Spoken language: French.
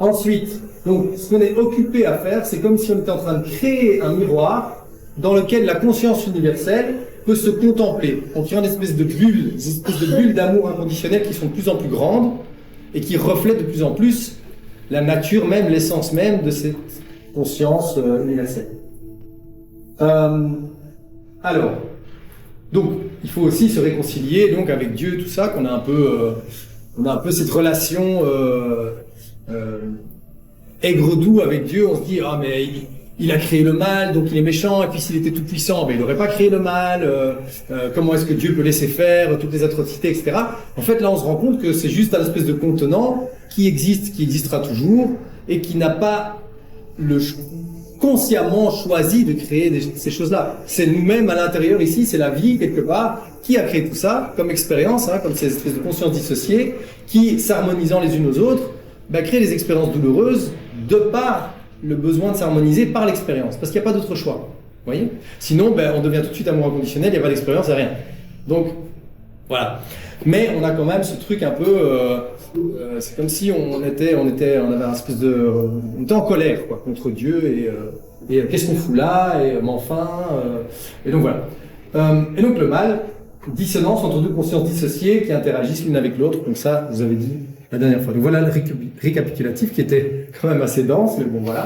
Ensuite, donc, ce qu'on est occupé à faire, c'est comme si on était en train de créer un miroir dans lequel la conscience universelle peut se contempler, en créant des espèces de bulles d'amour inconditionnel qui sont de plus en plus grandes et qui reflètent de plus en plus la nature même, l'essence même de cette conscience universelle. Alors, donc, il faut aussi se réconcilier donc avec Dieu, tout ça, qu'on a un peu cette relation aigre-doux avec Dieu. On se dit, ah mais il a créé le mal, donc il est méchant, et puis s'il était tout puissant, ben il n'aurait pas créé le mal. Comment est-ce que Dieu peut laisser faire toutes les atrocités, etc. En fait, là, on se rend compte que c'est juste un espèce de contenant qui existe, qui existera toujours, et qui n'a pas consciemment choisi de créer ces choses-là. C'est nous-mêmes à l'intérieur ici, c'est la vie quelque part qui a créé tout ça comme expérience, comme ces espèces de consciences dissociées qui, s'harmonisant les unes aux autres, créent des expériences douloureuses de par le besoin de s'harmoniser par l'expérience, parce qu'il n'y a pas d'autre choix. Vous voyez ? Sinon, on devient tout de suite amour inconditionnel, il n'y a pas d'expérience, il n'y a rien. Donc, voilà. Mais on a quand même ce truc un peu... c'est comme si on avait un espèce de... On était en colère, quoi, contre Dieu, et qu'est-ce qu'on fout là, et et donc voilà. Et donc le mal, dissonance entre deux consciences dissociées qui interagissent l'une avec l'autre, comme ça, vous avez dit la dernière fois. Donc voilà le récapitulatif qui était quand même assez dense, mais bon voilà.